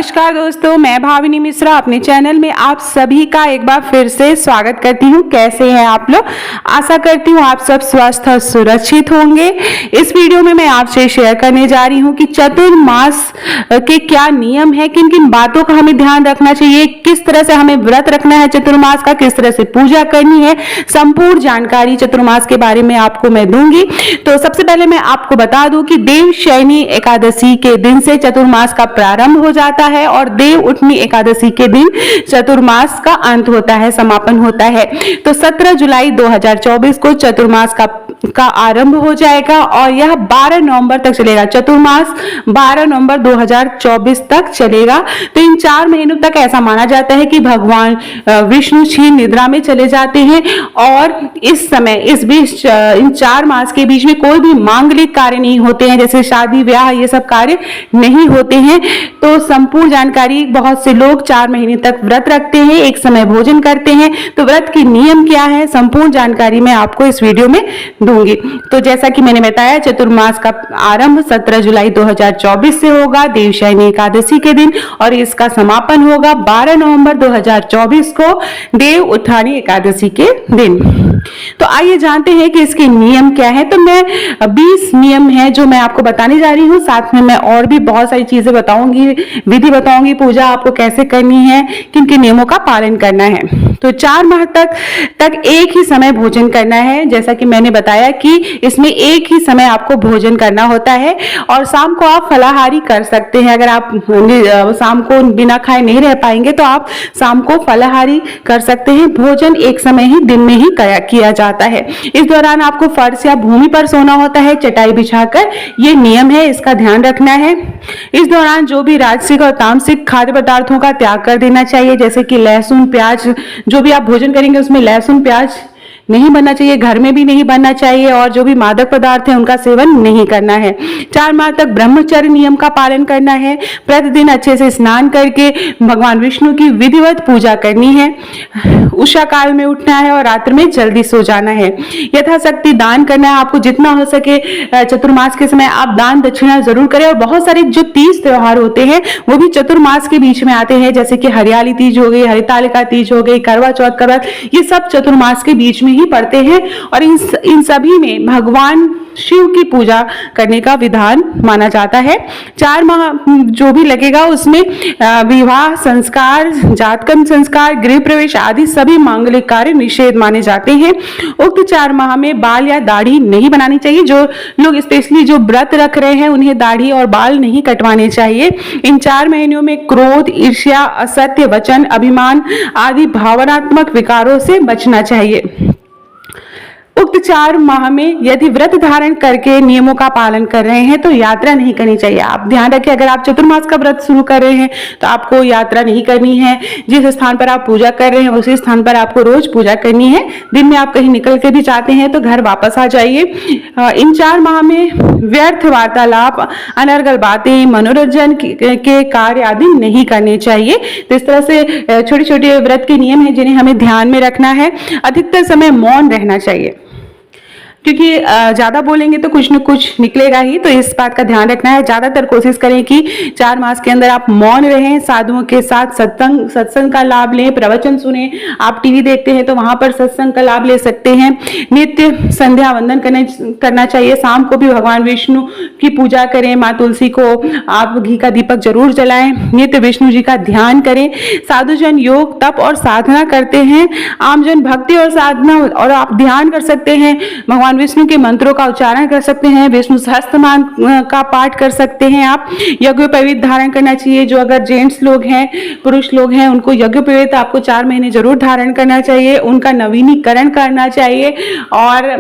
नमस्कार दोस्तों, मैं भाविनी मिश्रा अपने चैनल में आप सभी का एक बार फिर से स्वागत करती हूँ। कैसे हैं आप लोग? आशा करती हूँ आप सब स्वस्थ और सुरक्षित होंगे। इस वीडियो में मैं आपसे शेयर करने जा रही हूँ कि चतुर्मास के क्या नियम है, किन किन बातों का हमें ध्यान रखना चाहिए, किस तरह से हमें व्रत रखना है चतुर्मास का, किस तरह से पूजा करनी है। संपूर्ण जानकारी चतुर्मास के बारे में आपको मैं दूंगी। तो सबसे पहले मैं आपको बता दूं कि देवशयनी एकादशी के दिन से चतुर्मास का प्रारंभ हो जाता है और देव उठनी एकादशी के दिन चतुर्मास का अंत होता है, समापन होता है। तो 17 जुलाई 2024 को चतुर्मास का आरंभ हो जाएगा और यह 12 नवंबर तक चलेगा। चतुर्मास 12 नवंबर 2024 तक चलेगा। तो इन 4 महीनों तक ऐसा माना जाता है कि भगवान विष्णु क्षीण निद्रा में चले जाते हैं और इस समय इस बीच इन 4 मास के बीच में कोई भी मांगलिक कार्य नहीं होते हैं, जैसे शादी ब्याह ये सब कार्य नहीं होते हैं। तो संपूर्ण जानकारी, बहुत से लोग 4 महीने तक व्रत रखते हैं, एक समय भोजन करते हैं। तो व्रत के नियम क्या है, संपूर्ण जानकारी मैं आपको इस वीडियो में दूंगी। तो जैसा कि मैंने बताया, चतुर्मास का आरंभ 17 जुलाई 2024 से होगा देवशयनी एकादशी के दिन और इसका समापन होगा 12 नवंबर 2024 को देव उठानी एकादशी के दिन। तो आइए जानते हैं कि इसके नियम क्या है। तो मैं 20 नियम है जो मैं आपको बताने जा रही हूँ, साथ में मैं और भी बहुत सारी चीजें बताऊंगी, विधि बताऊंगी, पूजा आपको कैसे करनी है, किन किन नियमों का पालन करना है। तो 4 माह तक एक ही समय भोजन करना है। जैसा कि मैंने बताया कि इसमें एक ही समय आपको भोजन करना होता है और शाम को आप फलाहारी कर सकते हैं। अगर आप शाम को बिना खाए नहीं रह पाएंगे तो आप शाम को फलाहारी कर सकते हैं। भोजन एक समय ही दिन में ही किया जाता है। इस दौरान आपको फर्श या भूमि पर सोना होता है, चटाई बिछाकर। ये नियम है, इसका ध्यान रखना है। इस दौरान जो भी राजसिक और तामसिक खाद्य पदार्थों का त्याग कर देना चाहिए, जैसे कि लहसुन प्याज, जो भी आप भोजन करेंगे उसमें लहसुन प्याज नहीं बनना चाहिए, घर में भी नहीं बनना चाहिए और जो भी मादक पदार्थ है उनका सेवन नहीं करना है। 4 माह तक ब्रह्मचर्य नियम का पालन करना है। प्रतिदिन अच्छे से स्नान करके भगवान विष्णु की विधिवत पूजा करनी है। उषा काल में उठना है और रात्रि में जल्दी सो जाना है। यथाशक्ति दान करना है, आपको जितना हो सके चतुर्मास के समय आप दान दक्षिणा जरूर करें। और बहुत सारे जो तीज त्योहार होते हैं वो भी चतुर्मास के बीच में आते हैं, जैसे कि हरियाली तीज हो गई, हरितालिका तीज हो गई, करवा चौथ का व्रत, ये सब चतुर्मास के बीच में ही पड़ते हैं और इन सभी में भगवान शिव की पूजा करने का विधान माना जाता है। 4 माह जो भी लगेगा उसमें विवाह संस्कार, जातकर्म संस्कार, गृह प्रवेश आदि सभी मांगलिक कार्य निषेध माने जाते हैं। उक्त 4 माह में बाल या दाढ़ी नहीं बनानी चाहिए। जो लोग स्पेशली जो व्रत रख रहे हैं उन्हें दाढ़ी और बाल नहीं कटवाने चाहिए। इन 4 महीनों में क्रोध, ईर्ष्या, असत्य वचन, अभिमान आदि भावनात्मक विकारों से बचना चाहिए। उक्त 4 माह में यदि व्रत धारण करके नियमों का पालन कर रहे हैं तो यात्रा नहीं करनी चाहिए। आप ध्यान रखें, अगर आप चतुर्मास का व्रत शुरू कर रहे हैं तो आपको यात्रा नहीं करनी है। जिस स्थान पर आप पूजा कर रहे हैं उसी स्थान पर आपको रोज पूजा करनी है। दिन में आप कहीं निकल के भी जाते हैं तो घर वापस आ जाइए। इन 4 माह में व्यर्थ वार्तालाप, अनर्गल बातें, मनोरंजन के कार्य आदि नहीं करने चाहिए। तो इस तरह से छोटे छोटे व्रत के नियम हैं जिन्हें हमें ध्यान में रखना है। अधिकतर समय मौन रहना चाहिए, क्योंकि ज्यादा बोलेंगे तो कुछ न कुछ निकलेगा ही। तो इस बात का ध्यान रखना है। ज्यादातर कोशिश करें कि 4 मास के अंदर आप मौन रहें, साधुओं के साथ सत्संग का लाभ लें, प्रवचन सुने। आप टीवी देखते हैं तो वहां पर सत्संग का लाभ ले सकते हैं। नित्य संध्या वंदन करना चाहिए। शाम को भी भगवान विष्णु की पूजा करें। माँ तुलसी को आप घी का दीपक जरूर जलाएं। नित्य विष्णु जी का ध्यान करें। साधुजन योग तप और साधना करते हैं। आमजन भक्ति और साधना और आप ध्यान कर सकते हैं। भगवान विष्णु के मंत्रों का उच्चारण कर सकते हैं। विष्णु सहस्त्रनाम का पाठ कर सकते हैं। आप यज्ञोपवीत धारण करना चाहिए। जो अगर जेंट्स लोग हैं, पुरुष लोग हैं, उनको यज्ञोपवीत आपको 4 महीने जरूर धारण करना चाहिए। उनका नवीनीकरण करना चाहिए और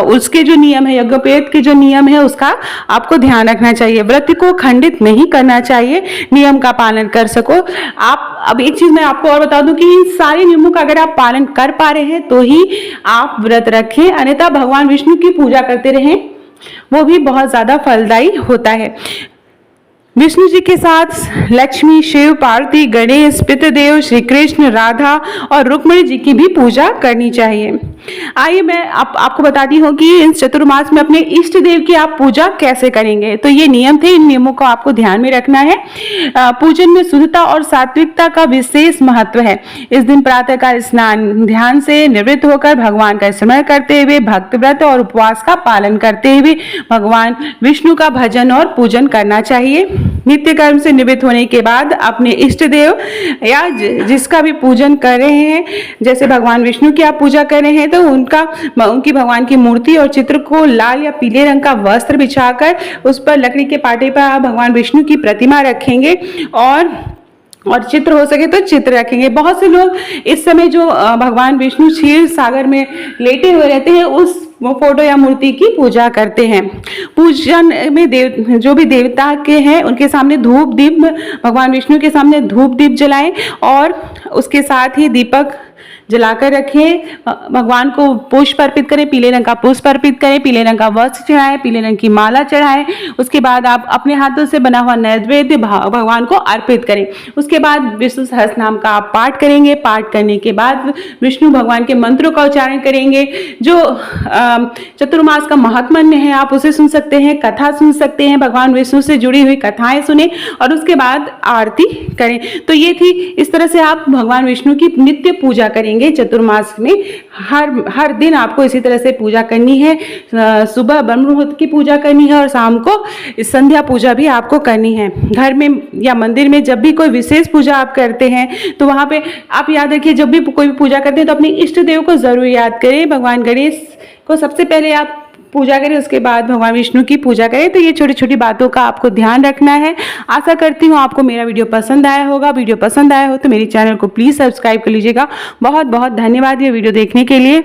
उसके जो नियम है, यज्ञोपवीत के जो नियम है उसका आपको ध्यान रखना चाहिए। व्रत को खंडित नहीं करना चाहिए, नियम का पालन कर सको आप। अब एक चीज मैं आपको और बता दूं कि इन सारे नियमों का अगर आप पालन कर पा रहे हैं तो ही आप व्रत रखें, अन्यथा भगवान विष्णु की पूजा करते रहें, वो भी बहुत ज्यादा फलदायी होता है। विष्णु जी के साथ लक्ष्मी, शिव, पार्वती, गणेश, पितृदेव, श्री कृष्ण, राधा और रुक्मिणी जी की भी पूजा करनी चाहिए। आइए मैं आपको बताती हूँ कि इस चतुर्मास में अपने इष्ट देव की आप पूजा कैसे करेंगे। तो ये नियम थे, इन नियमों को आपको ध्यान में रखना है। पूजन में शुद्धता और सात्विकता का विशेष महत्व है। इस दिन प्रातःकाल स्नान ध्यान से निवृत्त होकर भगवान का स्मरण करते हुए भक्त व्रत और उपवास का पालन करते हुए भगवान विष्णु का भजन और पूजन करना चाहिए। नित्य कर्म से निवृत्त होने के बाद अपने इष्ट देव या जिसका भी पूजन कर रहे हैं, जैसे भगवान विष्णु की आप पूजा कर रहे हैं, तो उनकी भगवान की मूर्ति और चित्र को लाल या पीले रंग का वस्त्र बिछाकर उस पर लकड़ी के पाटे पर आप भगवान विष्णु की प्रतिमा रखेंगे और चित्र हो सके तो चित्र रखेंगे। बहुत से लोग इस समय जो भगवान विष्णु क्षीर सागर में लेटे हुए रहते हैं उस फोटो या मूर्ति की पूजा करते हैं। पूजन में जो भी देवता के हैं उनके सामने धूप दीप, भगवान विष्णु के सामने धूप दीप जलाएं और उसके साथ ही दीपक जलाकर रखें। भगवान को पुष्प अर्पित करें, पीले रंग का पुष्प अर्पित करें, पीले रंग का वस्त्र चढ़ाएं, पीले रंग की माला चढ़ाएं। उसके बाद आप अपने हाथों से बना हुआ नैवेद्य भगवान को अर्पित करें। उसके बाद विष्णु सहस्त्र नाम का आप पाठ करेंगे। पाठ करने के बाद विष्णु भगवान के मंत्रों का उच्चारण करेंगे। जो चतुर्मास का महात्म्य है आप उसे सुन सकते हैं, कथा सुन सकते हैं, भगवान विष्णु से जुड़ी हुई कथाएं सुने और उसके बाद आरती करें। तो ये थी, इस तरह से आप भगवान विष्णु की नित्य पूजा करेंगे। चतुर्मास में हर दिन आपको इसी तरह से पूजा करनी है। सुबह ब्रह्म मुहूर्त की पूजा करनी है और शाम को संध्या पूजा भी आपको करनी है। घर में या मंदिर में जब भी कोई विशेष पूजा आप करते हैं तो वहां पे आप याद रखिए, जब भी कोई भी पूजा करते हैं तो अपने इष्ट देव को जरूर याद करें। भगवान गणेश को सबसे पहले आप पूजा करें, उसके बाद भगवान विष्णु की पूजा करें। तो ये छोटी छोटी बातों का आपको ध्यान रखना है। आशा करती हूँ आपको मेरा वीडियो पसंद आया होगा। वीडियो पसंद आया हो तो मेरे चैनल को प्लीज़ सब्सक्राइब कर लीजिएगा। बहुत बहुत धन्यवाद ये वीडियो देखने के लिए।